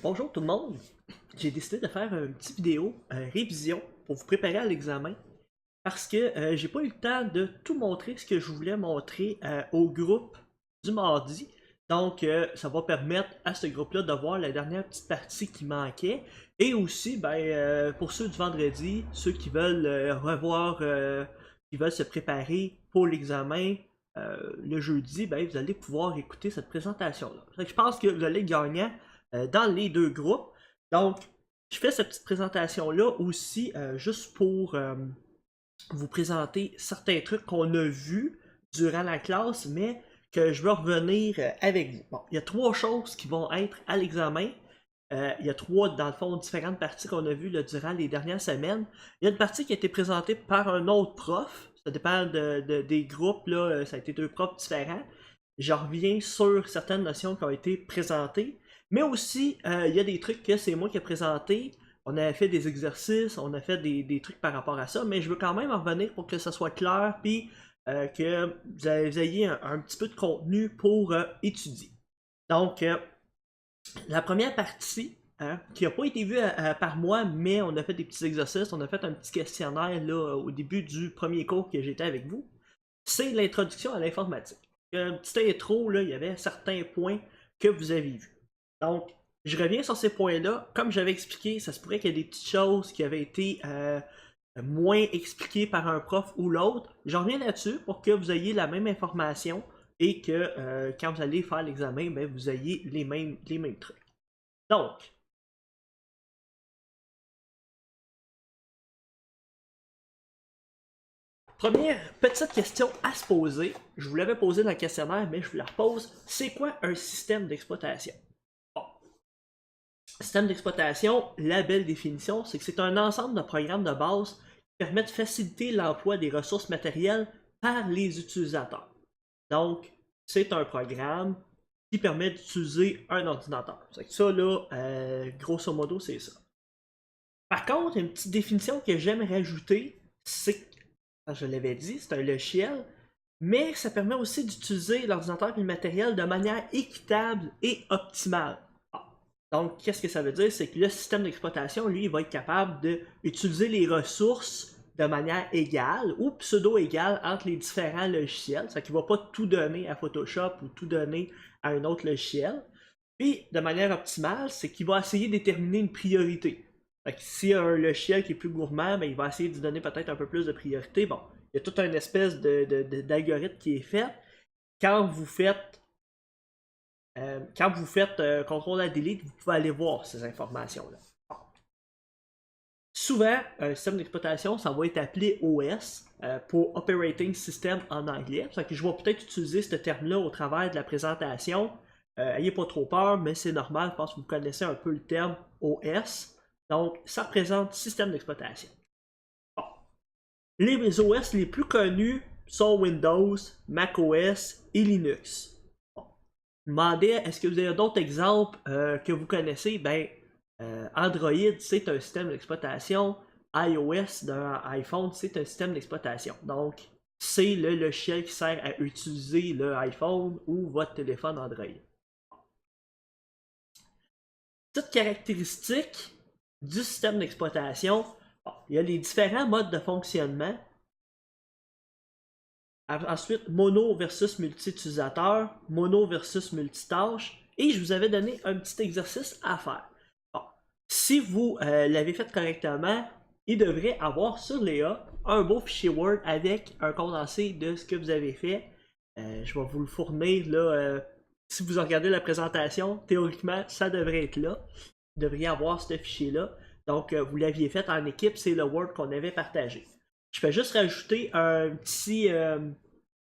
Bonjour tout le monde, j'ai décidé de faire une petite vidéo révision pour vous préparer à l'examen parce que j'ai pas eu le temps de tout montrer ce que je voulais montrer au groupe du mardi. Donc ça va permettre à ce groupe-là de voir la dernière petite partie qui manquait et aussi pour ceux du vendredi, ceux qui veulent revoir, qui veulent se préparer pour l'examen le jeudi, vous allez pouvoir écouter cette présentation-là. Fait que je pense que vous allez être gagnant dans les deux groupes. Donc, je fais cette petite présentation-là aussi juste pour vous présenter certains trucs qu'on a vus durant la classe, mais que je veux revenir avec vous. Bon, il y a trois choses qui vont être à l'examen. Il y a trois, dans le fond, différentes parties qu'on a vues là, durant les dernières semaines. Il y a une partie qui a été présentée par un autre prof. Ça dépend des groupes, là, ça a été deux profs différents. Je reviens sur certaines notions qui ont été présentées. Mais aussi, il y a des trucs que c'est moi qui ai présenté. On a fait des exercices, on a fait des trucs par rapport à ça, mais je veux quand même en revenir pour que ça soit clair, puis que vous ayez un petit peu de contenu pour étudier. Donc, la première partie, hein, qui n'a pas été vue par moi, mais on a fait des petits exercices, on a fait un petit questionnaire là, au début du premier cours que j'étais avec vous, c'est l'introduction à l'informatique. Un petit intro, là, il y avait certains points que vous avez vus. Donc, je reviens sur ces points-là. Comme j'avais expliqué, ça se pourrait qu'il y ait des petites choses qui avaient été moins expliquées par un prof ou l'autre. Je reviens là-dessus pour que vous ayez la même information et que quand vous allez faire l'examen, vous ayez les mêmes trucs. Donc, première petite question à se poser. Je vous l'avais posé dans le questionnaire, mais je vous la repose. C'est quoi un système d'exploitation? Bon, système d'exploitation, la belle définition, c'est que c'est un ensemble de programmes de base qui permettent de faciliter l'emploi des ressources matérielles par les utilisateurs. Donc, c'est un programme qui permet d'utiliser un ordinateur. C'est ça, là, grosso modo, c'est ça. Par contre, une petite définition que j'aime rajouter, c'est, je l'avais dit, c'est un logiciel, mais ça permet aussi d'utiliser l'ordinateur et le matériel de manière équitable et optimale. Donc, qu'est-ce que ça veut dire? C'est que le système d'exploitation, lui, il va être capable d'utiliser les ressources de manière égale ou pseudo-égale entre les différents logiciels. C'est qu'il ne va pas tout donner à Photoshop ou tout donner à un autre logiciel. Puis, de manière optimale, c'est qu'il va essayer de déterminer une priorité. Fait que s'il y a un logiciel qui est plus gourmand, il va essayer de donner peut-être un peu plus de priorité. Bon, il y a toute une espèce d'algorithme qui est fait. Quand vous faites CTRL à delete, vous pouvez aller voir ces informations-là. Souvent, un système d'exploitation, ça va être appelé OS pour Operating System en anglais. Ça que je vais peut-être utiliser ce terme-là au travers de la présentation. Ayez pas trop peur, mais c'est normal, je pense que vous connaissez un peu le terme OS. Donc, ça représente système d'exploitation. Bon. Les OS les plus connus sont Windows, macOS et Linux. Demandais, est-ce que vous avez d'autres exemples que vous connaissez? Android, c'est un système d'exploitation. iOS d'un iPhone, c'est un système d'exploitation. Donc, c'est le logiciel qui sert à utiliser le iPhone ou votre téléphone Android. Toutes caractéristiques du système d'exploitation. Bon, il y a les différents modes de fonctionnement. Ensuite, mono versus multi-utilisateur, mono versus multitâche. Et je vous avais donné un petit exercice à faire. Bon. Si vous l'avez fait correctement, il devrait avoir sur Léa un beau fichier Word avec un condensé de ce que vous avez fait. Je vais vous le fournir là. Si vous regardez la présentation, théoriquement, ça devrait être là. Vous devriez avoir ce fichier-là. Donc, vous l'aviez fait en équipe, c'est le Word qu'on avait partagé. Je vais juste rajouter une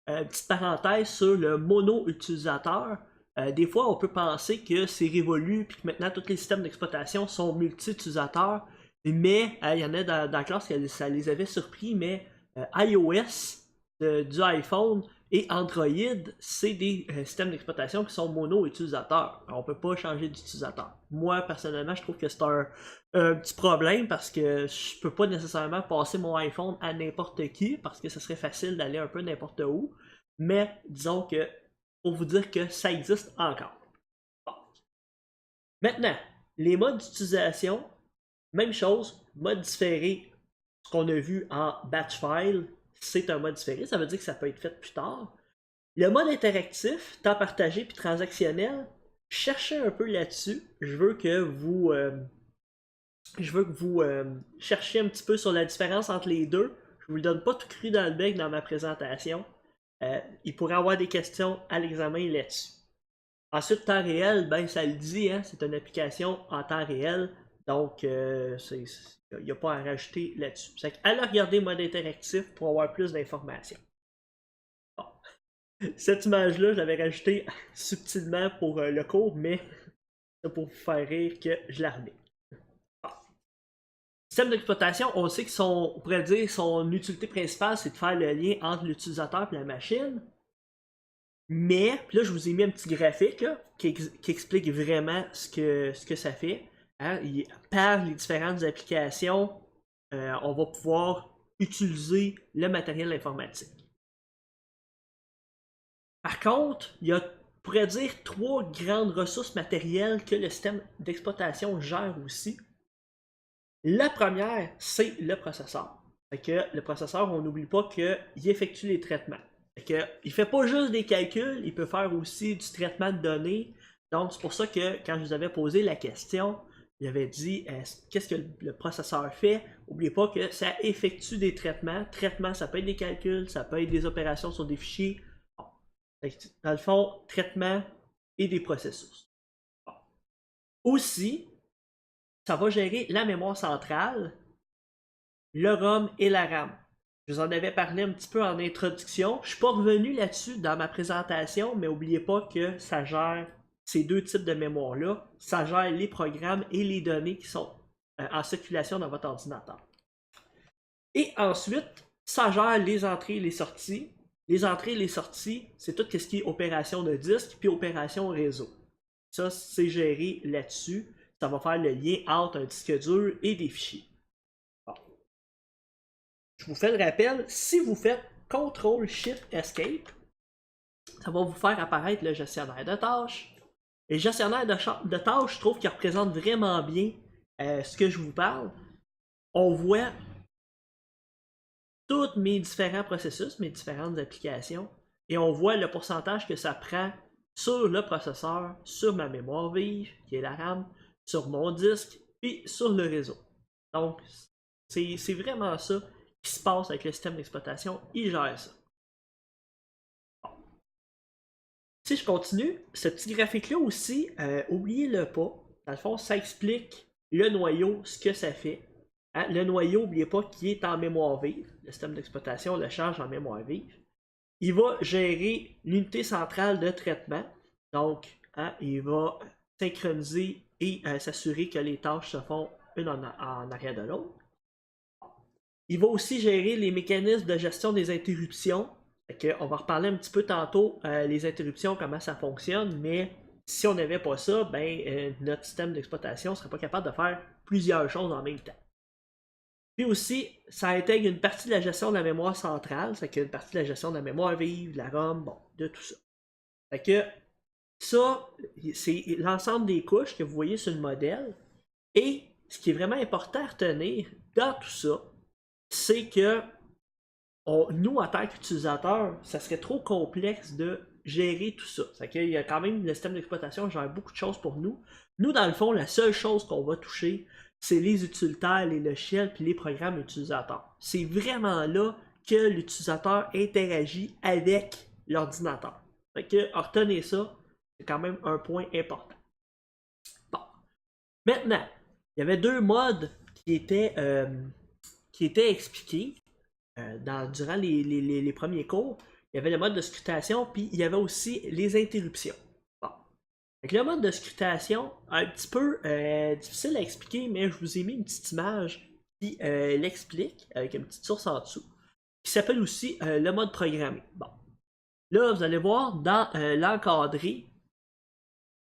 petite parenthèse sur le mono-utilisateur. Des fois, on peut penser que c'est révolu et que maintenant tous les systèmes d'exploitation sont multi-utilisateurs. Mais il y en a dans la classe que ça les avait surpris, mais iOS du iPhone et Android, c'est des systèmes d'exploitation qui sont mono-utilisateurs. On ne peut pas changer d'utilisateur. Moi, personnellement, je trouve que c'est un petit problème parce que je peux pas nécessairement passer mon iPhone à n'importe qui parce que ce serait facile d'aller un peu n'importe où. Mais disons que pour vous dire que ça existe encore. Bon. Maintenant, Les modes d'utilisation, même chose, mode différé, ce qu'on a vu en batch file, c'est un mode différé, ça veut dire que ça peut être fait plus tard. Le mode interactif, temps partagé puis transactionnel, cherchez un peu là-dessus. Je veux que vous cherchiez un petit peu sur la différence entre les deux. Je vous le donne pas tout cru dans le bec dans ma présentation. Il pourrait y avoir des questions à l'examen là-dessus. Ensuite, temps réel, ben ça le dit, hein, c'est une application en temps réel. Donc, il n'y a pas à rajouter là-dessus. Allez regarder mode interactif pour avoir plus d'informations. Bon. Cette image-là, je l'avais rajoutée subtilement pour le cours, mais c'est pour vous faire rire que je la remets. Bon. Système d'exploitation, on sait que on pourrait dire son utilité principale, c'est de faire le lien entre l'utilisateur et la machine. Mais, là, je vous ai mis un petit graphique là, qui explique vraiment ce que ça fait. Hein? Par les différentes applications, on va pouvoir utiliser le matériel informatique. Par contre, il y a, on pourrait dire, 3 grandes ressources matérielles que le système d'exploitation gère aussi. La première, c'est le processeur. Fait que le processeur, on n'oublie pas qu'il effectue les traitements. Il ne fait pas juste des calculs, il peut faire aussi du traitement de données. Donc, c'est pour ça que quand je vous avais posé la question, j'avais dit qu'est-ce que le processeur fait. N'oubliez pas que ça effectue des traitements. Traitement, ça peut être des calculs, ça peut être des opérations sur des fichiers. Bon. Dans le fond, traitement et des processus. Bon. Aussi, ça va gérer la mémoire centrale, le ROM et la RAM. Je vous en avais parlé un petit peu en introduction. Je ne suis pas revenu là-dessus dans ma présentation, mais n'oubliez pas que ça gère ces 2 types de mémoire-là. Ça gère les programmes et les données qui sont en circulation dans votre ordinateur. Et ensuite, ça gère les entrées et les sorties. Les entrées et les sorties, c'est tout ce qui est opération de disque puis opération réseau. Ça, c'est géré là-dessus. Ça va faire le lien entre un disque dur et des fichiers. Je vous fais le rappel, si vous faites CTRL-SHIFT-ESCAPE, ça va vous faire apparaître le gestionnaire de tâches. Et le gestionnaire de tâches, je trouve qu'il représente vraiment bien ce que je vous parle. On voit tous mes différents processus, mes différentes applications, et on voit le pourcentage que ça prend sur le processeur, sur ma mémoire vive, qui est la RAM, sur mon disque, puis sur le réseau. Donc, c'est vraiment ça qui se passe avec le système d'exploitation, il gère ça. Bon. Si je continue, ce petit graphique-là aussi, oubliez-le pas. Dans le fond, ça explique le noyau, ce que ça fait. Hein? Le noyau, n'oubliez pas qu'il est en mémoire vive. Le système d'exploitation le charge en mémoire vive. Il va gérer l'unité centrale de traitement. Donc, hein, il va synchroniser et s'assurer que les tâches se font une en arrière de l'autre. Il va aussi gérer les mécanismes de gestion des interruptions. On va reparler un petit peu tantôt les interruptions, comment ça fonctionne, mais si on n'avait pas ça, ben, notre système d'exploitation ne serait pas capable de faire plusieurs choses en même temps. Puis aussi, ça intègre une partie de la gestion de la mémoire centrale, c'est une partie de la gestion de la mémoire vive, de la ROM, bon, de tout ça. Fait que ça, c'est l'ensemble des couches que vous voyez sur le modèle. Et ce qui est vraiment important à retenir dans tout ça, c'est que nous, en tant qu'utilisateurs, ça serait trop complexe de gérer tout ça. C'est qu'il y a quand même le système d'exploitation gère beaucoup de choses pour nous. Nous, dans le fond, la seule chose qu'on va toucher, c'est les utilitaires, les logiciels puis les programmes utilisateurs. C'est vraiment là que l'utilisateur interagit avec l'ordinateur. Fait que retenez ça, c'est quand même un point important. Bon. Maintenant, il y avait 2 modes qui étaient expliqués durant les premiers cours. Il y avait le mode de scrutation, puis il y avait aussi les interruptions. Bon. Avec le mode de scrutation, un petit peu difficile à expliquer, mais je vous ai mis une petite image qui l'explique, avec une petite source en dessous, qui s'appelle aussi le mode programmé. Bon. Là, vous allez voir, dans l'encadré,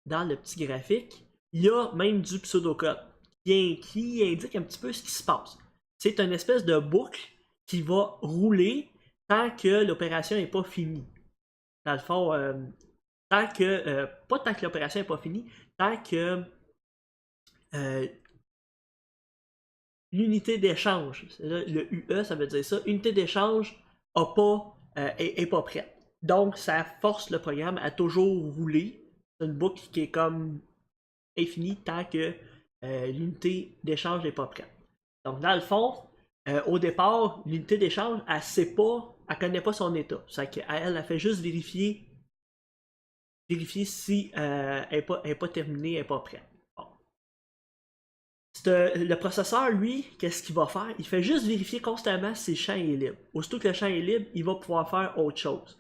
dans le petit graphique, il y a même du pseudocode qui indique un petit peu ce qui se passe. C'est une espèce de boucle qui va rouler tant que l'opération n'est pas finie. Dans le fond, pas tant que l'opération n'est pas finie, tant que euh, l'unité d'échange, le UE, ça veut dire ça, unité d'échange est pas prête. Donc, ça force le programme à toujours rouler. C'est une boucle qui est comme infinie tant que l'unité d'échange n'est pas prête. Donc, dans le fond, au départ, l'unité d'échange, elle connaît pas son état. Elle fait juste vérifier si elle n'est pas terminée, elle n'est pas prête. Bon. Le processeur, lui, qu'est-ce qu'il va faire? Il fait juste vérifier constamment si le champ est libre. Aussitôt que le champ est libre, il va pouvoir faire autre chose.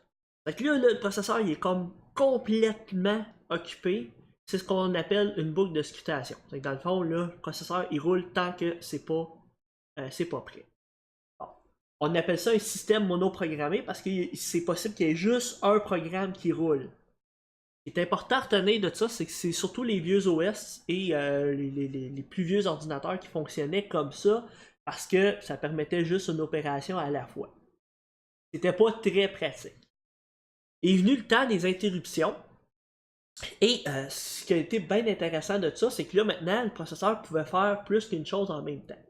Fait que là, le processeur, il est comme complètement occupé. C'est ce qu'on appelle une boucle de scrutation. Dans le fond, là, le processeur, il roule tant que c'est pas prêt. Bon. On appelle ça un système monoprogrammé parce que c'est possible qu'il y ait juste un programme qui roule. Ce qui est important à retenir de ça, c'est que c'est surtout les vieux OS et les plus vieux ordinateurs qui fonctionnaient comme ça parce que ça permettait juste une opération à la fois. C'était pas très pratique. Est venu le temps des interruptions. Et ce qui a été bien intéressant de ça, c'est que là maintenant, le processeur pouvait faire plus qu'une chose en même temps.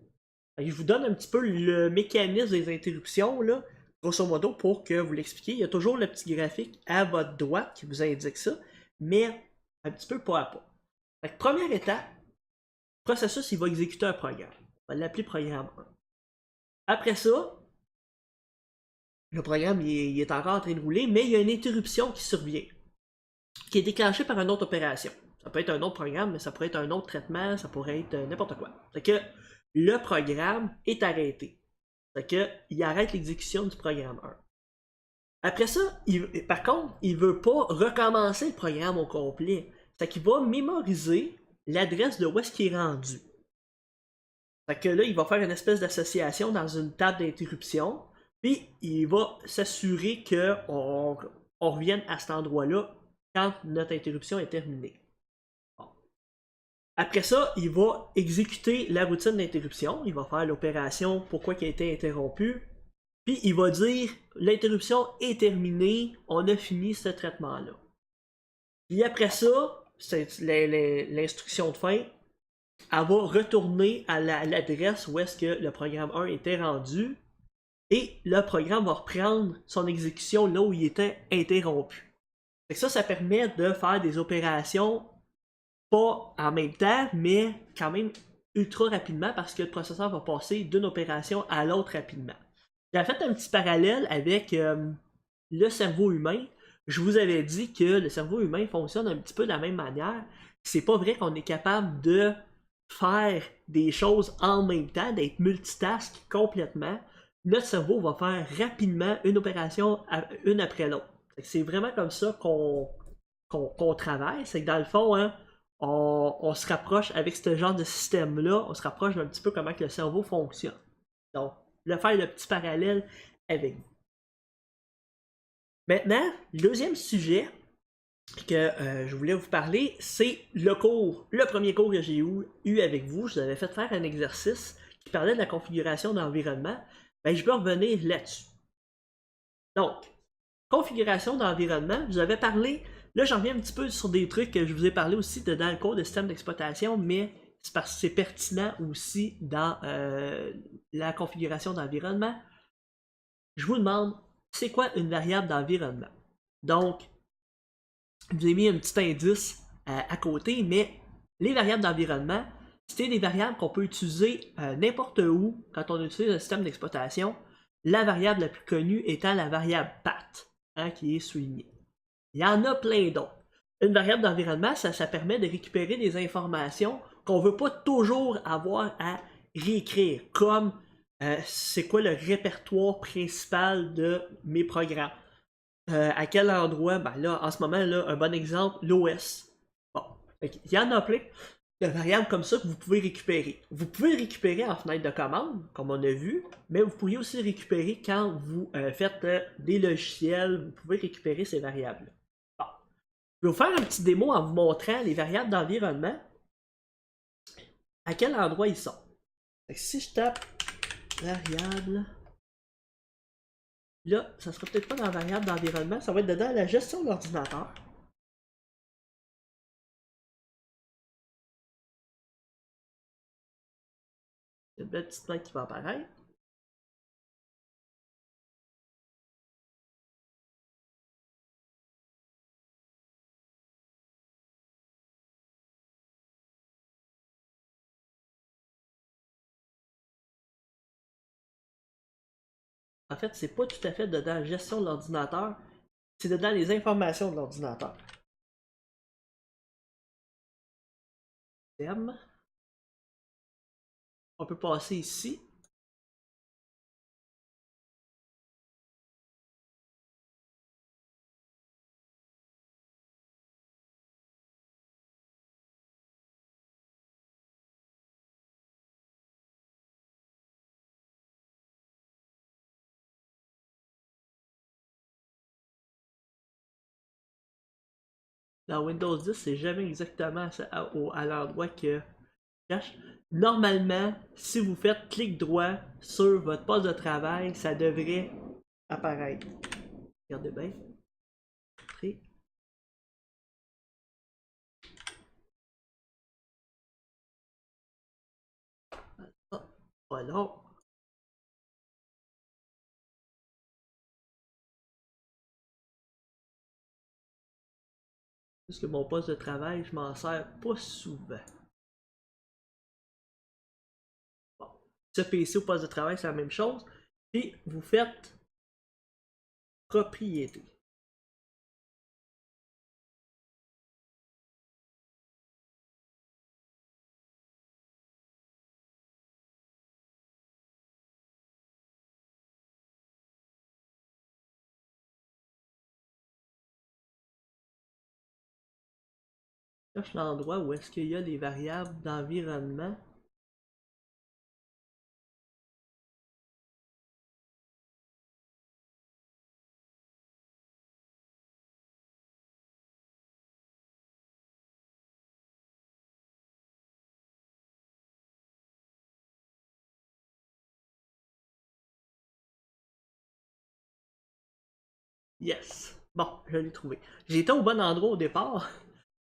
Je vous donne un petit peu le mécanisme des interruptions, là, grosso modo, pour que vous l'expliquiez. Il y a toujours le petit graphique à votre droite qui vous indique ça, mais un petit peu pas à pas. Fait que première étape, le processus il va exécuter un programme. On va l'appeler programme 1. Après ça, le programme il est encore en train de rouler, mais il y a une interruption qui survient, qui est déclenchée par une autre opération. Ça peut être un autre programme, mais ça pourrait être un autre traitement, ça pourrait être n'importe quoi. Fait que le programme est arrêté. Fait que il arrête l'exécution du programme 1. Après ça, par contre, il ne veut pas recommencer le programme au complet. Fait qu'il va mémoriser l'adresse de où est-ce qu'il est rendu. Fait que là, il va faire une espèce d'association dans une table d'interruption. Puis il va s'assurer qu'on revienne à cet endroit-là quand notre interruption est terminée. Bon. Après ça, il va exécuter la routine d'interruption. Il va faire l'opération pourquoi il a été interrompu. Puis il va dire l'interruption est terminée, on a fini ce traitement-là. Puis après ça, c'est l'instruction de fin, elle va retourner à l'adresse où est-ce que le programme 1 était rendu. Et le programme va reprendre son exécution là où il était interrompu. Fait que ça permet de faire des opérations pas en même temps, mais quand même ultra rapidement parce que le processeur va passer d'une opération à l'autre rapidement. J'ai fait un petit parallèle avec le cerveau humain. Je vous avais dit que le cerveau humain fonctionne un petit peu de la même manière. C'est pas vrai qu'on est capable de faire des choses en même temps, d'être multitask complètement. Notre cerveau va faire rapidement une opération une après l'autre. C'est vraiment comme ça qu'on travaille. C'est que dans le fond, hein, on se rapproche avec ce genre de système-là, on se rapproche d'un petit peu comment que le cerveau fonctionne. Donc, faire le petit parallèle avec vous. Maintenant, le deuxième sujet que je voulais vous parler, c'est le premier cours que j'ai eu avec vous. Je vous avais fait faire un exercice qui parlait de la configuration d'environnement. Ben, je peux revenir là-dessus. Donc, configuration d'environnement, je vous avais parlé, là j'en reviens un petit peu sur des trucs que je vous ai parlé aussi dans le cours de système d'exploitation, mais c'est parce que c'est pertinent aussi dans la configuration d'environnement. Je vous demande, c'est quoi une variable d'environnement? Donc, je vous ai mis un petit indice à côté, mais les variables d'environnement, c'est des variables qu'on peut utiliser n'importe où quand on utilise un système d'exploitation. La variable la plus connue étant la variable path, hein, qui est soulignée. Il y en a plein d'autres. Une variable d'environnement, ça permet de récupérer des informations qu'on ne veut pas toujours avoir à réécrire, comme c'est quoi le répertoire principal de mes programmes. À quel endroit, ben là, en ce moment, là, un bon exemple, l'OS. Bon, il y en a plein de variables comme ça que vous pouvez récupérer. Vous pouvez le récupérer en fenêtre de commande, comme on a vu, mais vous pourriez aussi le récupérer quand vous faites des logiciels, vous pouvez récupérer ces variables-là. Bon. Je vais vous faire un petit démo en vous montrant les variables d'environnement, à quel endroit ils sont. Fait que si je tape variable, là, ça sera peut-être pas dans la variable d'environnement, ça va être dedans la gestion de l'ordinateur. belle petite fenêtre qui va apparaître. En fait, c'est pas tout à fait dedans la gestion de l'ordinateur, c'est dedans les informations de l'ordinateur. On peut passer ici. Dans Windows 10, c'est jamais exactement à l'endroit que je cherche. Normalement, si vous faites clic droit sur votre poste de travail, ça devrait apparaître. Regardez bien. Voilà. Parce que mon poste de travail, je m'en sers pas souvent. Bon. Ce PC au poste de travail, c'est la même chose. Et vous faites propriété. Là, je suis l'endroit où est-ce qu'il y a les variables d'environnement. Yes! Bon, je l'ai trouvé. J'étais au bon endroit au départ,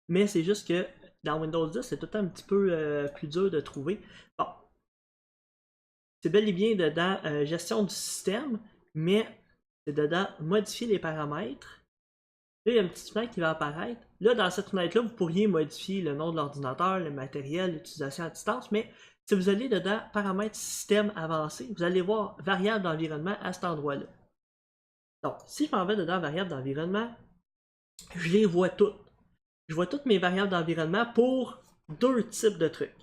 mais c'est juste que dans Windows 10, c'est tout un petit peu plus dur de trouver. Bon, c'est bel et bien dedans gestion du système, mais c'est dedans modifier les paramètres. Là, il y a une petite fenêtre qui va apparaître. Là, dans cette fenêtre-là, vous pourriez modifier le nom de l'ordinateur, le matériel, l'utilisation à distance, mais si vous allez dedans paramètres système avancé, vous allez voir variable d'environnement à cet endroit-là. Donc, si je m'en vais dedans variable d'environnement, je les vois toutes. Je vois toutes mes variables d'environnement pour deux types de trucs.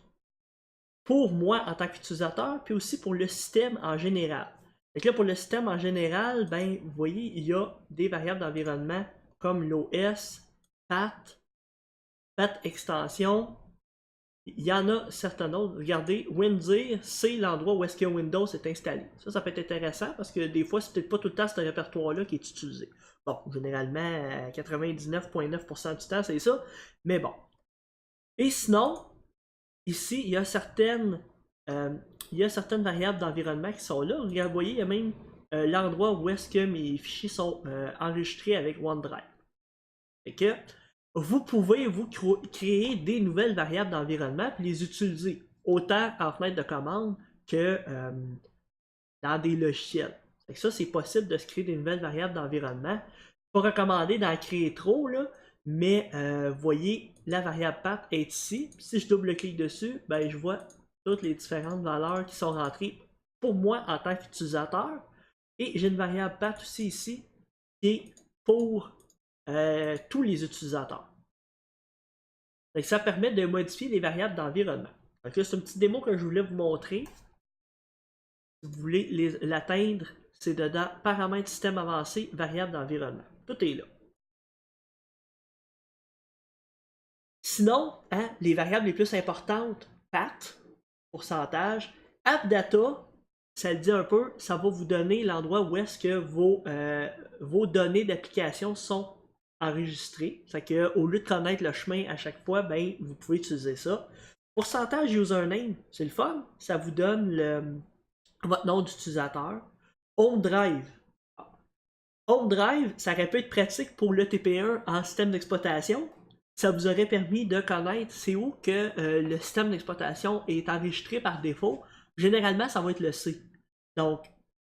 Pour moi en tant qu'utilisateur, puis aussi pour le système en général. Donc là, pour le système en général, ben, vous voyez, il y a des variables d'environnement comme l'OS, PAT extension. Il y en a certains autres. Regardez, WinZir, c'est l'endroit où est-ce que Windows est installé. Ça peut être intéressant parce que des fois, c'est peut-être pas tout le temps ce répertoire-là qui est utilisé. Bon, généralement, 99,9% du temps, c'est ça. Mais bon. Et sinon, ici, il y a certaines variables d'environnement qui sont là. Regardez, vous voyez, il y a même l'endroit où est-ce que mes fichiers sont enregistrés avec OneDrive. Fait que vous pouvez vous créer des nouvelles variables d'environnement et les utiliser autant en fenêtre de commande que dans des logiciels. Fait que ça, c'est possible de se créer des nouvelles variables d'environnement. Pas recommandé d'en créer trop, là, mais vous voyez, la variable path est ici. Si je double-clique dessus, ben, je vois toutes les différentes valeurs qui sont rentrées pour moi en tant qu'utilisateur. Et j'ai une variable path aussi ici qui est pour tous les utilisateurs. Donc, ça permet de modifier les variables d'environnement. Donc là, c'est une petite démo que je voulais vous montrer. Si vous voulez l'atteindre, c'est dedans paramètres système avancé, variables d'environnement. Tout est là. Sinon, hein, les variables les plus importantes, PAT, pourcentage, AppData, ça le dit un peu, ça va vous donner l'endroit où est-ce que vos données d'application sont enregistrées. C'est que au lieu de connaître le chemin à chaque fois, ben, vous pouvez utiliser ça. Pourcentage username, c'est le fun. Ça vous donne votre nom d'utilisateur. Home Drive. Home Drive, ça aurait pu être pratique pour le TP1 en système d'exploitation. Ça vous aurait permis de connaître c'est où que le système d'exploitation est enregistré par défaut généralement, ça va être le C. Donc,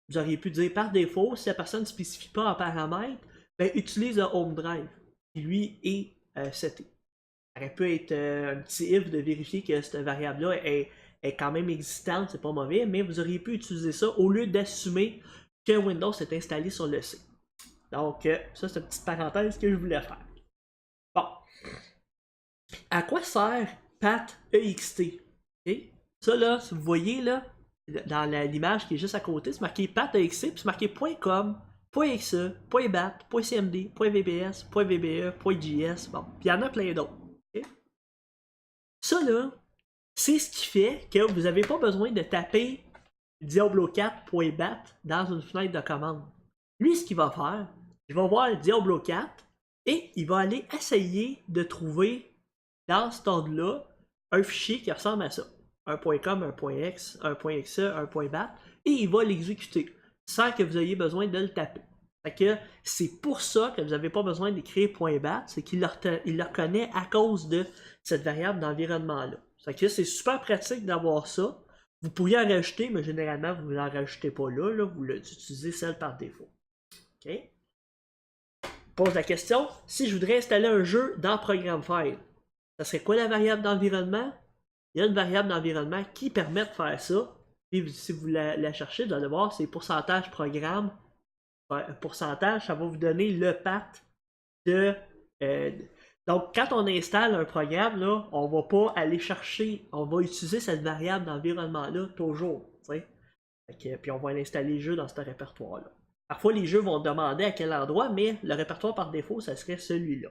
vous auriez pu dire par défaut, si la personne ne spécifie pas en paramètre, ben, utilise le home drive, qui lui est seté. Ça aurait pu être un petit if de vérifier que cette variable-là est quand même existante, c'est pas mauvais, mais vous auriez pu utiliser ça au lieu d'assumer que Windows est installé sur le C. Donc, ça, c'est une petite parenthèse que je voulais faire. Bon. À quoi sert PAT-EXT? Okay? Ça, là, si vous voyez, là, dans l'image qui est juste à côté, c'est marqué PAT-EXT, puis c'est marqué .com, .exe, .bat, .cmd, .vbs, .vbe, .js, bon, puis il y en a plein d'autres. Okay? Ça, là, c'est ce qui fait que vous n'avez pas besoin de taper Diablo4.bat dans une fenêtre de commande. Lui, ce qu'il va faire, il va voir Diablo4 et il va aller essayer de trouver dans ce ordre-là un fichier qui ressemble à ça. Un .com, un .x, un .exe, un .bat, et il va l'exécuter sans que vous ayez besoin de le taper. Fait que c'est pour ça que vous n'avez pas besoin d'écrire .bat, c'est qu'il le reconnaît à cause de cette variable d'environnement-là. Fait que c'est super pratique d'avoir ça. Vous pourriez en rajouter, mais généralement, vous ne l'en rajoutez pas là, vous utilisez celle par défaut. OK? Pose la question, si je voudrais installer un jeu dans Program File, ça serait quoi la variable d'environnement? Il y a une variable d'environnement qui permet de faire ça. Puis si vous la cherchez, vous allez voir, c'est pourcentage programme. Pourcentage, ça va vous donner le path de... donc, quand on installe un programme, là, on ne va pas aller chercher, on va utiliser cette variable d'environnement-là toujours. Puis on va installer le jeu dans ce répertoire-là. Parfois, les jeux vont demander à quel endroit, mais le répertoire par défaut, ça serait celui-là.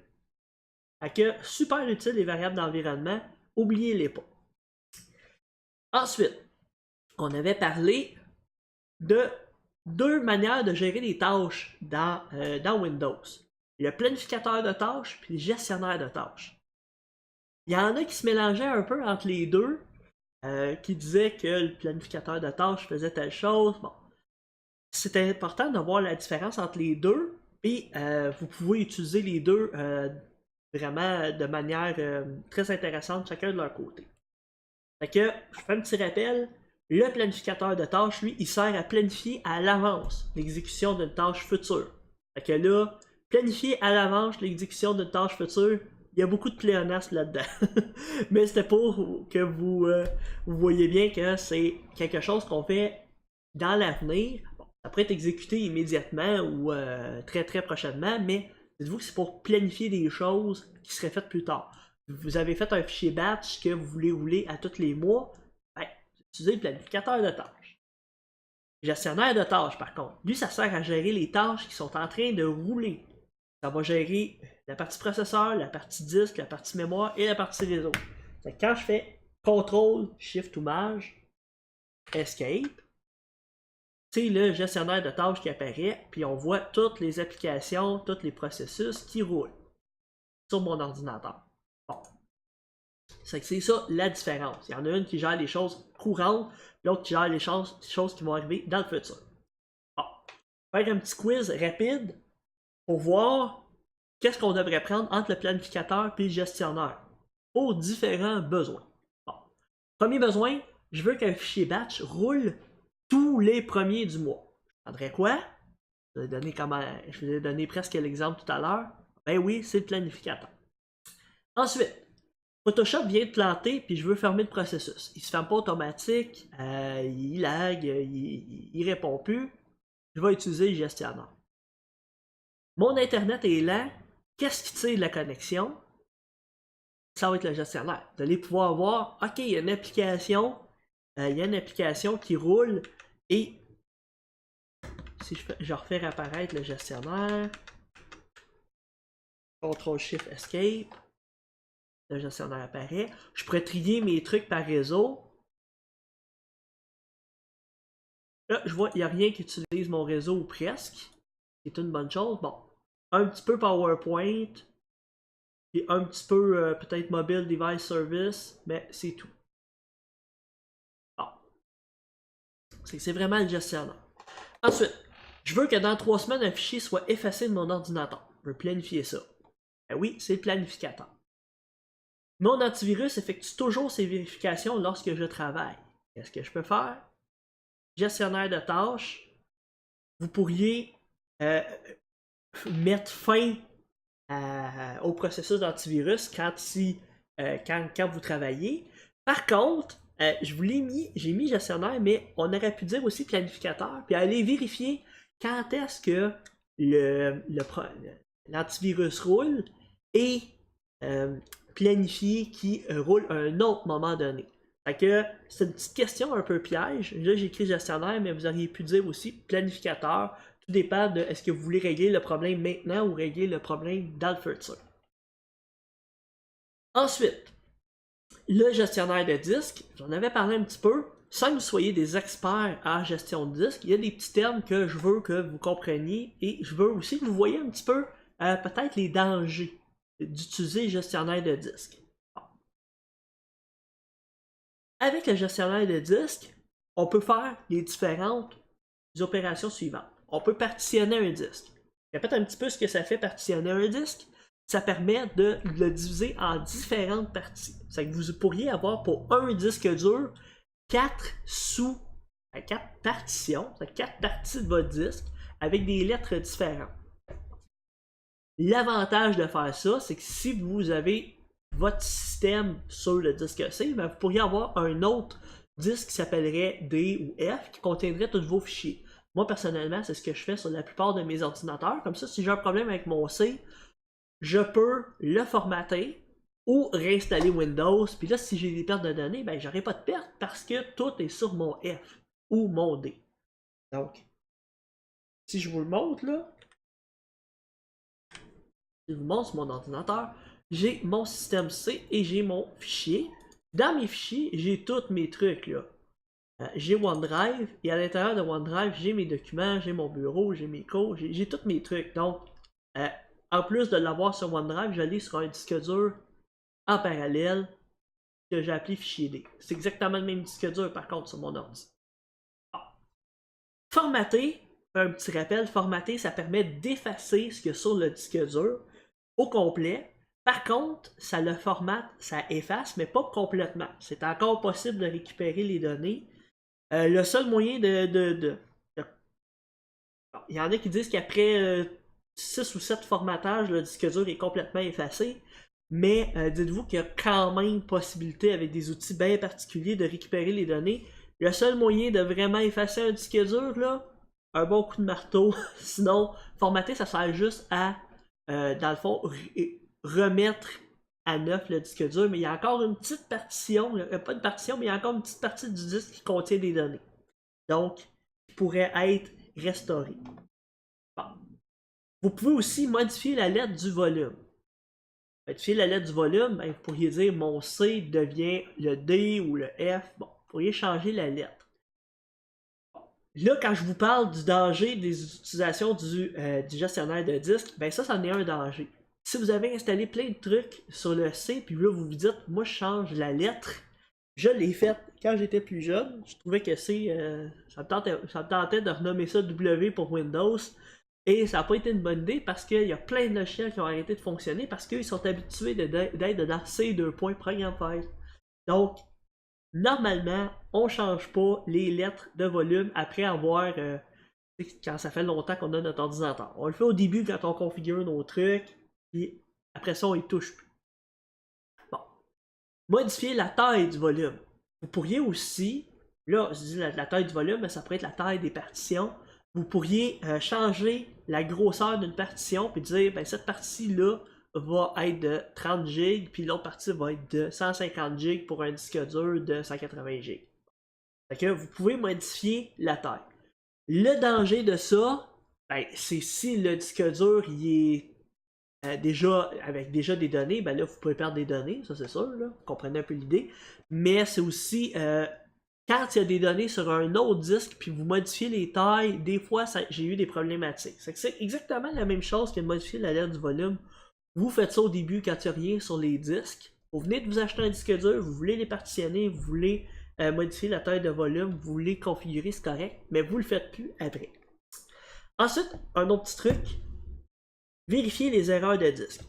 Fait que, super utile les variables d'environnement, oubliez-les pas. Ensuite, on avait parlé de deux manières de gérer les tâches dans Windows. Le planificateur de tâches puis le gestionnaire de tâches. Il y en a qui se mélangeaient un peu entre les deux, qui disaient que le planificateur de tâches faisait telle chose. Bon, c'est important de voir la différence entre les deux, et vous pouvez utiliser les deux vraiment de manière très intéressante, chacun de leur côté. Fait que, je fais un petit rappel, le planificateur de tâches, lui, il sert à planifier à l'avance l'exécution d'une tâche future. Fait que là, planifier à l'avance l'exécution d'une tâche future, il y a beaucoup de pléonasme là-dedans. Mais c'était pour que vous voyez bien que c'est quelque chose qu'on fait dans l'avenir. Bon, ça pourrait être exécuté immédiatement ou très très prochainement, mais dites-vous que c'est pour planifier des choses qui seraient faites plus tard. Vous avez fait un fichier batch que vous voulez rouler à tous les mois, ben, utilisez le planificateur de tâches. Le gestionnaire de tâches, par contre, lui, ça sert à gérer les tâches qui sont en train de rouler. Ça va gérer la partie processeur, la partie disque, la partie mémoire et la partie réseau. Quand je fais CTRL, SHIFT ou MAJ, ESCAPE, c'est le gestionnaire de tâches qui apparaît, puis on voit toutes les applications, tous les processus qui roulent sur mon ordinateur. Bon. C'est ça la différence. Il y en a une qui gère les choses courantes, l'autre qui gère les choses qui vont arriver dans le futur. Bon. Faire un petit quiz rapide pour voir qu'est-ce qu'on devrait prendre entre le planificateur et le gestionnaire pour différents besoins. Bon. Premier besoin, je veux qu'un fichier batch roule tous les premiers du mois. Je prendrais quoi? Je vous ai donné presque l'exemple tout à l'heure. Ben oui, c'est le planificateur. Ensuite, Photoshop vient de planter puis je veux fermer le processus. Il se ferme pas automatique, il lag, il répond plus. Je vais utiliser le gestionnaire. Mon internet est lent. Qu'est-ce qui tire la connexion? Ça va être le gestionnaire. Vous allez pouvoir voir, ok, il y a une application qui roule et si je refais apparaître le gestionnaire, CTRL-SHIFT-ESCAPE, le gestionnaire apparaît. Je pourrais trier mes trucs par réseau. Là, je vois qu'il n'y a rien qui utilise mon réseau ou presque. C'est une bonne chose. Bon, un petit peu PowerPoint, et un petit peu peut-être Mobile Device Service, mais c'est tout. Bon. C'est vraiment le gestionnaire. Ensuite, je veux que dans 3 semaines, un fichier soit effacé de mon ordinateur. Je veux planifier ça. Ben oui, c'est le planificateur. Mon antivirus effectue toujours ses vérifications lorsque je travaille. qu'est-ce que je peux faire? Gestionnaire de tâches. Vous pourriez mettre fin au processus d'antivirus quand vous travaillez. Par contre, j'ai mis gestionnaire, mais on aurait pu dire aussi planificateur, puis aller vérifier quand est-ce que l'antivirus roule et planifier qui roule à un autre moment donné. Fait que c'est une petite question un peu piège. Là, j'ai écrit gestionnaire, mais vous auriez pu dire aussi planificateur. Tout dépend de est-ce que vous voulez régler le problème maintenant ou régler le problème dans le futur. Ensuite, le gestionnaire de disque, j'en avais parlé un petit peu. Sans que vous soyez des experts en gestion de disque, il y a des petits termes que je veux que vous compreniez et je veux aussi que vous voyez un petit peu peut-être les dangers d'utiliser le gestionnaire de disque. Bon. Avec le gestionnaire de disque, on peut faire les différentes opérations suivantes. On peut partitionner un disque. Répète un petit peu ce que ça fait partitionner un disque. Ça permet de le diviser en différentes parties. C'est que vous pourriez avoir pour un disque dur 4 partitions, 4 parties de votre disque avec des lettres différentes. L'avantage de faire ça, c'est que si vous avez votre système sur le disque C, ben vous pourriez avoir un autre disque qui s'appellerait D ou F qui contiendrait tous vos fichiers. Moi, personnellement, c'est ce que je fais sur la plupart de mes ordinateurs. Comme ça, si j'ai un problème avec mon C, je peux le formater ou réinstaller Windows. Puis là, si j'ai des pertes de données, ben j'aurai pas de perte parce que tout est sur mon F ou mon D. Donc, si je vous le montre là, je vous montre sur mon ordinateur, j'ai mon système C et j'ai mon fichier. Dans mes fichiers, j'ai tous mes trucs là. J'ai OneDrive et à l'intérieur de OneDrive, j'ai mes documents, j'ai mon bureau, j'ai mes cours, j'ai tous mes trucs. Donc, en plus de l'avoir sur OneDrive, je l'ai sur un disque dur en parallèle que j'ai appelé fichier D. C'est exactement le même disque dur par contre sur mon ordi. Formater, un petit rappel, formater, ça permet d'effacer ce qu'il y a sur le disque dur au complet. Par contre, ça le formate, ça efface, mais pas complètement. C'est encore possible de récupérer les données. Le seul moyen il y en a qui disent qu'après 6 ou 7 formatages, le disque dur est complètement effacé. Mais dites-vous qu'il y a quand même possibilité avec des outils bien particuliers de récupérer les données. Le seul moyen de vraiment effacer un disque dur, là, un bon coup de marteau. Sinon, formater, ça sert juste à, dans le fond, remettre à neuf le disque dur. Mais il y a encore une petite partition, pas une partition, mais il y a encore une petite partie du disque qui contient des données. Donc, qui pourrait être restaurée. Bon. Vous pouvez aussi modifier la lettre du volume. Modifier la lettre du volume, ben, vous pourriez dire mon C devient le D ou le F. Bon, vous pourriez changer la lettre. Là, quand je vous parle du danger des utilisations du gestionnaire de disque, ben ça en est un danger. Si vous avez installé plein de trucs sur le C, puis là vous vous dites, moi je change la lettre, je l'ai fait quand j'étais plus jeune, je trouvais que C, ça me tentait de renommer ça W pour Windows, et ça n'a pas été une bonne idée parce qu'il y a plein de logiciels qui ont arrêté de fonctionner parce qu'ils sont habitués d'être dans C2. Programme file. Donc, normalement, on ne change pas les lettres de volume après avoir, quand ça fait longtemps qu'on a notre ordinateur. On le fait au début quand on configure nos trucs, puis après ça, on y touche plus. Bon. Modifier la taille du volume. Vous pourriez aussi, là, je dis la taille du volume, mais ça pourrait être la taille des partitions. Vous pourriez changer la grosseur d'une partition, puis dire, ben cette partie-là va être de 30 GB, puis l'autre partie va être de 150 GB pour un disque dur de 180 GB. Fait que vous pouvez modifier la taille. Le danger de ça, ben, c'est si le disque dur il est déjà avec déjà des données, ben là vous pouvez perdre des données, ça c'est sûr, là, vous comprenez un peu l'idée. Mais c'est aussi quand il y a des données sur un autre disque, puis vous modifiez les tailles, des fois j'ai eu des problématiques. C'est exactement la même chose que de modifier la lettre du volume. Vous faites ça au début quand il n'y a rien sur les disques. Vous venez de vous acheter un disque dur, vous voulez les partitionner, vous voulez modifier la taille de volume, vous voulez configurer, c'est correct, mais vous ne le faites plus après. Ensuite, un autre petit truc, vérifier les erreurs de disque.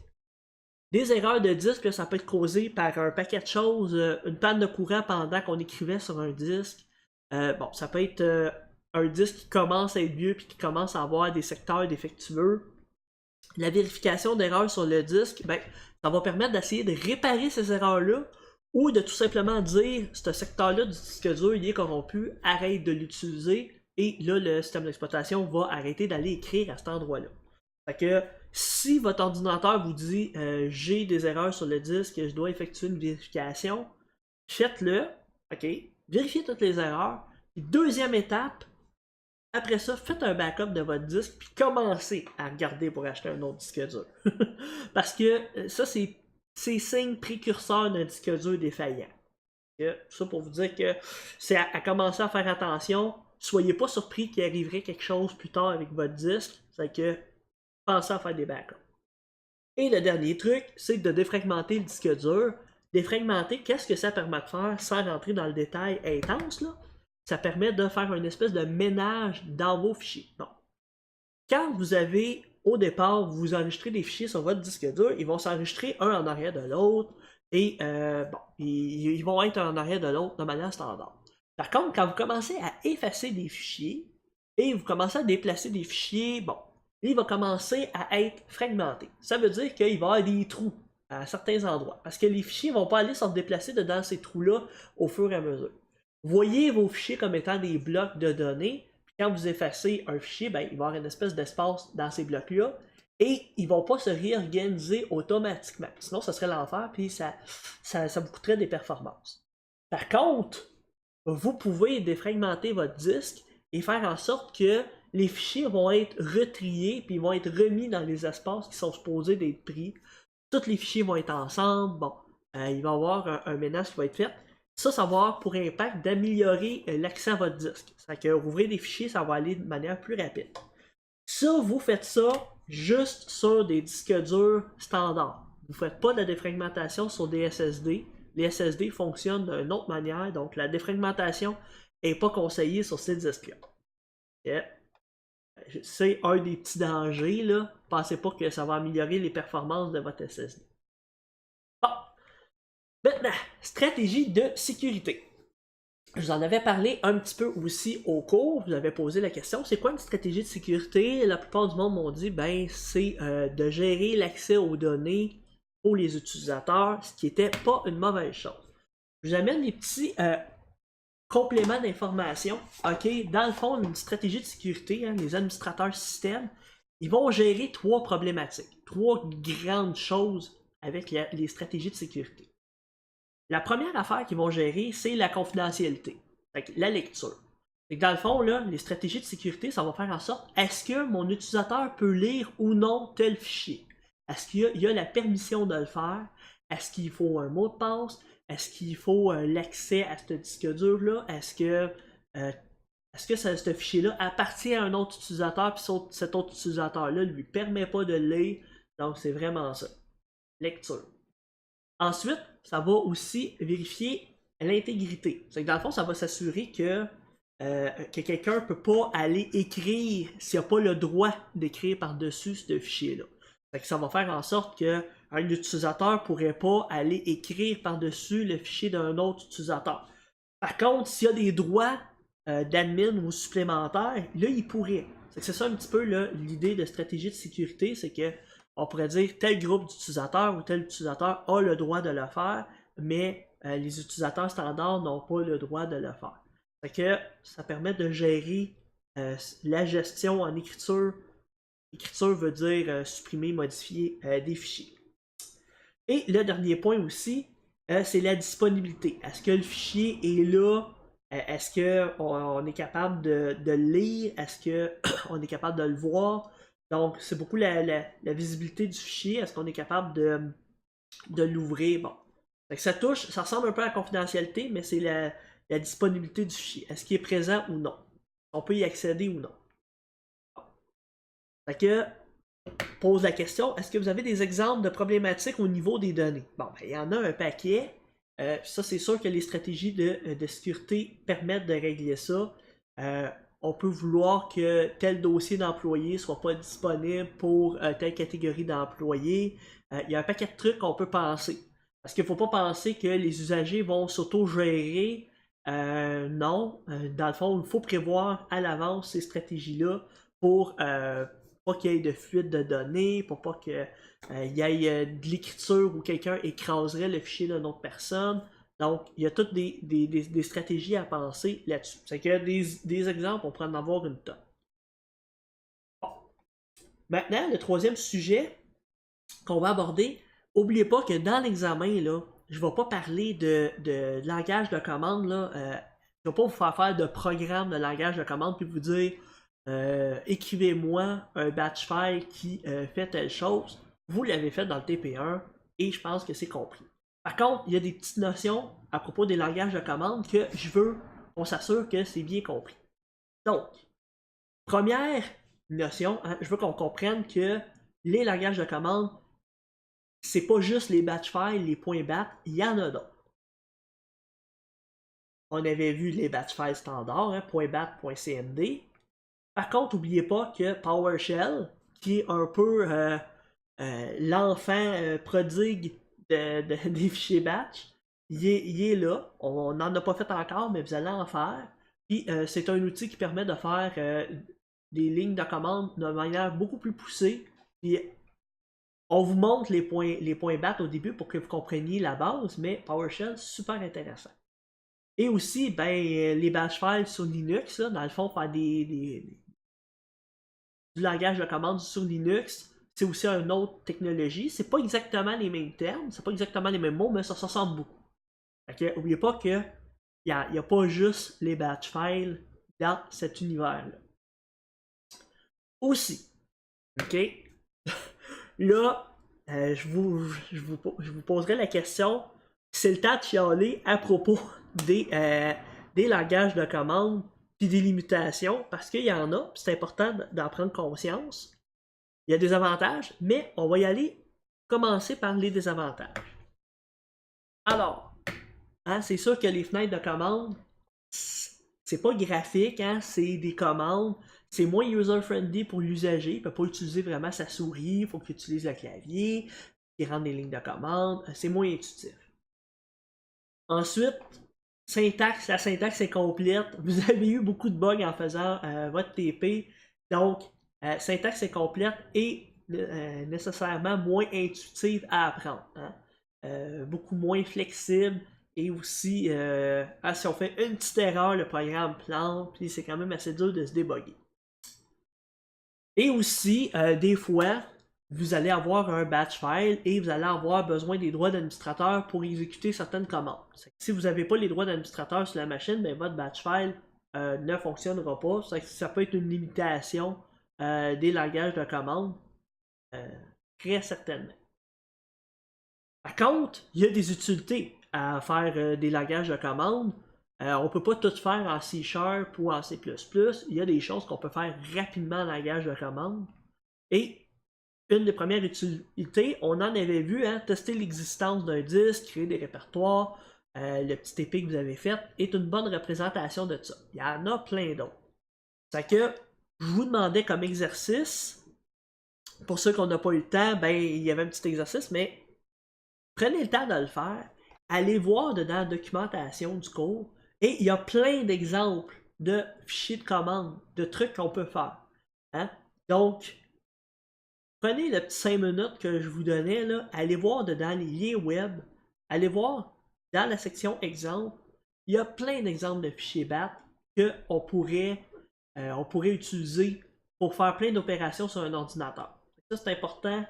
Des erreurs de disque, là, ça peut être causé par un paquet de choses, une panne de courant pendant qu'on écrivait sur un disque. Bon, ça peut être un disque qui commence à être vieux puis qui commence à avoir des secteurs défectueux. La vérification d'erreurs sur le disque, ben, ça va permettre d'essayer de réparer ces erreurs-là ou de tout simplement dire ce secteur-là du disque dur il est corrompu, arrête de l'utiliser et là le système d'exploitation va arrêter d'aller écrire à cet endroit-là. Fait que si votre ordinateur vous dit j'ai des erreurs sur le disque, je dois effectuer une vérification, faites-le, ok, vérifiez toutes les erreurs. Et deuxième étape, après ça, faites un backup de votre disque puis commencez à regarder pour acheter un autre disque dur. Parce que ça, c'est signe précurseur d'un disque dur défaillant. Ça pour vous dire que c'est à commencer à faire attention. Soyez pas surpris qu'il arriverait quelque chose plus tard avec votre disque. C'est que pensez à faire des backups. Et le dernier truc, c'est de défragmenter le disque dur. Défragmenter, qu'est-ce que ça permet de faire sans rentrer dans le détail intense, là? Ça permet de faire une espèce de ménage dans vos fichiers. Bon. Quand vous avez, au départ, vous enregistrez des fichiers sur votre disque dur, ils vont s'enregistrer un en arrière de l'autre, et bon, ils vont être un en arrière de l'autre de manière standard. Par contre, quand vous commencez à effacer des fichiers, et vous commencez à déplacer des fichiers, bon, il va commencer à être fragmenté. Ça veut dire qu'il va y avoir des trous à certains endroits, parce que les fichiers ne vont pas aller se déplacer dedans ces trous-là au fur et à mesure. Voyez vos fichiers comme étant des blocs de données, puis quand vous effacez un fichier, ben, il va y avoir une espèce d'espace dans ces blocs-là, et ils ne vont pas se réorganiser automatiquement. Sinon, ce serait l'enfer, puis ça vous coûterait des performances. Par contre, vous pouvez défragmenter votre disque et faire en sorte que les fichiers vont être retriés, puis vont être remis dans les espaces qui sont supposés d'être pris. Tous les fichiers vont être ensemble, bon, il va y avoir un ménage qui va être fait. Ça va avoir pour impact d'améliorer l'accès à votre disque. C'est-à-dire que rouvrir des fichiers, ça va aller de manière plus rapide. Ça, vous faites ça juste sur des disques durs standards. Vous ne faites pas de la défragmentation sur des SSD. Les SSD fonctionnent d'une autre manière, donc la défragmentation n'est pas conseillée sur ces disques-là. Okay. C'est un des petits dangers, là. Pensez pas que ça va améliorer les performances de votre SSD. Bon. Maintenant, stratégie de sécurité. Je vous en avais parlé un petit peu aussi au cours, je vous avais posé la question, c'est quoi une stratégie de sécurité? La plupart du monde m'ont dit, ben c'est de gérer l'accès aux données pour les utilisateurs, ce qui n'était pas une mauvaise chose. Je vous amène des petits compléments d'information. Ok, dans le fond, une stratégie de sécurité, hein, les administrateurs système, ils vont gérer trois problématiques, trois grandes choses avec les stratégies de sécurité. La première affaire qu'ils vont gérer, c'est la confidentialité, la lecture. Dans le fond, là, les stratégies de sécurité, ça va faire en sorte, est-ce que mon utilisateur peut lire ou non tel fichier? Est-ce qu'il y a la permission de le faire? Est-ce qu'il faut un mot de passe? Est-ce qu'il faut l'accès à ce disque dur-là? Est-ce que ce fichier-là appartient à un autre utilisateur, puis cet autre utilisateur-là ne lui permet pas de le lire? Donc, c'est vraiment ça. Lecture. Ensuite, ça va aussi vérifier l'intégrité. C'est que dans le fond, ça va s'assurer que quelqu'un ne peut pas aller écrire s'il n'a pas le droit d'écrire par-dessus ce fichier-là. Ça va faire en sorte qu'un utilisateur ne pourrait pas aller écrire par-dessus le fichier d'un autre utilisateur. Par contre, s'il y a des droits d'admin ou supplémentaires, là, il pourrait. C'est ça un petit peu l'idée de stratégie de sécurité, c'est que on pourrait dire tel groupe d'utilisateurs ou tel utilisateur a le droit de le faire, mais les utilisateurs standards n'ont pas le droit de le faire. Fait que ça permet de gérer la gestion en écriture. Écriture veut dire supprimer, modifier des fichiers. Et le dernier point aussi, c'est la disponibilité. Est-ce que le fichier est là? Est-ce qu'on est capable de le lire? Est-ce qu'on est capable de le voir? Donc, c'est beaucoup la visibilité du fichier. Est-ce qu'on est capable de l'ouvrir? Bon. Ça ressemble un peu à la confidentialité, mais c'est la disponibilité du fichier. Est-ce qu'il est présent ou non? On peut y accéder ou non? Bon. Fait que, pose la question, est-ce que vous avez des exemples de problématiques au niveau des données? Bon, ben, il y en a un paquet. Ça, c'est sûr que les stratégies de sécurité permettent de régler ça. on peut vouloir que tel dossier d'employé soit pas disponible pour telle catégorie d'employés. Il y a un paquet de trucs qu'on peut penser. Parce qu'il ne faut pas penser que les usagers vont s'auto-gérer. Non. Dans le fond, il faut prévoir à l'avance ces stratégies-là pour pas qu'il y ait de fuite de données, pour pas qu'il y ait de l'écriture où quelqu'un écraserait le fichier d'une autre personne. Donc, il y a toutes des stratégies à penser là-dessus. C'est que des exemples, on pourrait en avoir une tonne. Bon. Maintenant, le troisième sujet qu'on va aborder, n'oubliez pas que dans l'examen, là, je ne vais pas parler de langage de commande. Là, je ne vais pas vous faire de programme de langage de commande puis vous dire écrivez-moi un batch file qui fait telle chose. Vous l'avez fait dans le TP1 et je pense que c'est compris. Par contre, il y a des petites notions à propos des langages de commande que je veux qu'on s'assure que c'est bien compris. Donc, première notion, hein, je veux qu'on comprenne que les langages de commande, c'est pas juste les batch files, les points bat, il y en a d'autres. On avait vu les batch files standards, hein, .bat.cmd. Par contre, n'oubliez pas que PowerShell, qui est un peu l'enfant prodigue des fichiers batch, il est là. On n'en a pas fait encore, mais vous allez en faire. Puis c'est un outil qui permet de faire des lignes de commande de manière beaucoup plus poussée. Puis on vous montre les points bat au début pour que vous compreniez la base, mais PowerShell, super intéressant. Et aussi, ben, les batch files sur Linux, là, dans le fond, faire du langage de commande sur Linux, c'est aussi une autre technologie. C'est pas exactement les mêmes termes, c'est pas exactement les mêmes mots, mais ça se ressemble beaucoup. N'oubliez pas qu'il n'y a pas juste les batch files dans cet univers-là. Aussi, ok, là, je vous poserai la question, c'est le temps de chialer à propos des langages de commande et des limitations, parce qu'il y en a, c'est important d'en prendre conscience. Il y a des avantages, mais on va y aller commencer par les désavantages. Alors, hein, c'est sûr que les fenêtres de commande, c'est pas graphique, hein, c'est des commandes. C'est moins user-friendly pour l'usager. Il ne peut pas utiliser vraiment sa souris, il faut qu'il utilise le clavier, qu'il rentre des lignes de commande. C'est moins intuitif. Ensuite, la syntaxe est complète. Vous avez eu beaucoup de bugs en faisant votre TP. Donc, syntaxe est complète et nécessairement moins intuitive à apprendre. Hein? Beaucoup moins flexible. Et aussi, si on fait une petite erreur, le programme plante, puis c'est quand même assez dur de se débugger. Et aussi, des fois, vous allez avoir un batch file et vous allez avoir besoin des droits d'administrateur pour exécuter certaines commandes. Si vous n'avez pas les droits d'administrateur sur la machine, ben votre batch file ne fonctionnera pas. Ça peut être une limitation des langages de commande, très certainement. Par contre, il y a des utilités à faire des langages de commande. On ne peut pas tout faire en C# ou en C++. Il y a des choses qu'on peut faire rapidement en langage de commande. Et une des premières utilités, on en avait vu, hein, tester l'existence d'un disque, créer des répertoires. Le petit TP que vous avez fait est une bonne représentation de ça. Il y en a plein d'autres. C'est que je vous demandais comme exercice, pour ceux qu'on n'a pas eu le temps, ben il y avait un petit exercice, mais prenez le temps de le faire. Allez voir dedans la documentation du cours. Et il y a plein d'exemples de fichiers de commande, de trucs qu'on peut faire. Hein? Donc, prenez le petit 5 minutes que je vous donnais, là, allez voir dedans les liens web, allez voir dans la section exemple, il y a plein d'exemples de fichiers BAT qu'on pourrait utiliser pour faire plein d'opérations sur un ordinateur. Ça, c'est important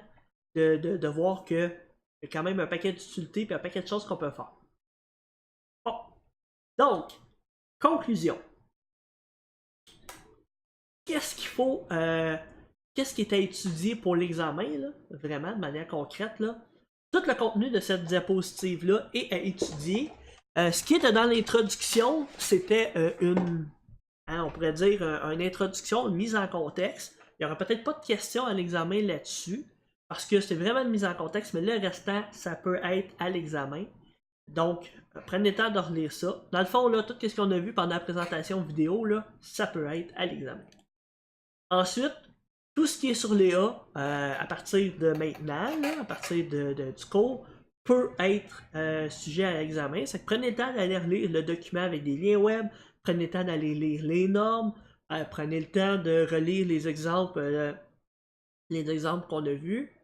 de voir qu'il y a quand même un paquet d'utilités et un paquet de choses qu'on peut faire. Bon. Donc, conclusion. Qu'est-ce qu'il faut, qu'est-ce qui est à étudier pour l'examen, là, vraiment, de manière concrète, là? Tout le contenu de cette diapositive-là est à étudier. Ce qui était dans l'introduction, c'était on pourrait dire, une introduction, une mise en contexte. Il n'y aura peut-être pas de questions à l'examen là-dessus, parce que c'est vraiment une mise en contexte, mais le restant, ça peut être à l'examen. Donc, prenez le temps de relire ça. Dans le fond, là, tout ce qu'on a vu pendant la présentation vidéo, là, ça peut être à l'examen. Ensuite, tout ce qui est sur les A, à partir de maintenant, là, à partir du cours, peut être sujet à l'examen. Ça prenez le temps d'aller relire le document avec des liens web, prenez le temps d'aller lire les normes, prenez le temps de relire les exemples qu'on a vus.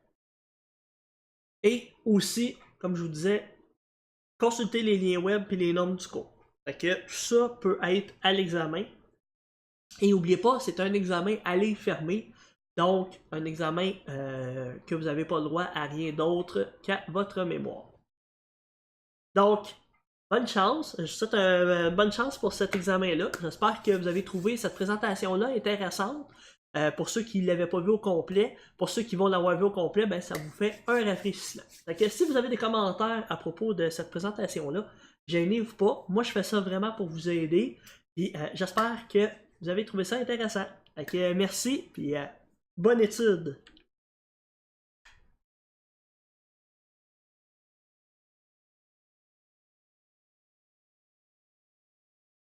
Et aussi, comme je vous disais, consultez les liens web et les normes du cours. Fait que tout ça peut être à l'examen. Et n'oubliez pas, c'est un examen à livre fermé. Donc, un examen que vous n'avez pas le droit à rien d'autre qu'à votre mémoire. Donc, bonne chance. Je vous souhaite bonne chance pour cet examen-là. J'espère que vous avez trouvé cette présentation-là intéressante. Pour ceux qui ne l'avaient pas vu au complet, pour ceux qui vont l'avoir vu au complet, ben, ça vous fait un rafraîchissement. Donc, si vous avez des commentaires à propos de cette présentation-là, gênez-vous pas. Moi, je fais ça vraiment pour vous aider. Et j'espère que vous avez trouvé ça intéressant. Donc, merci, puis bonne étude!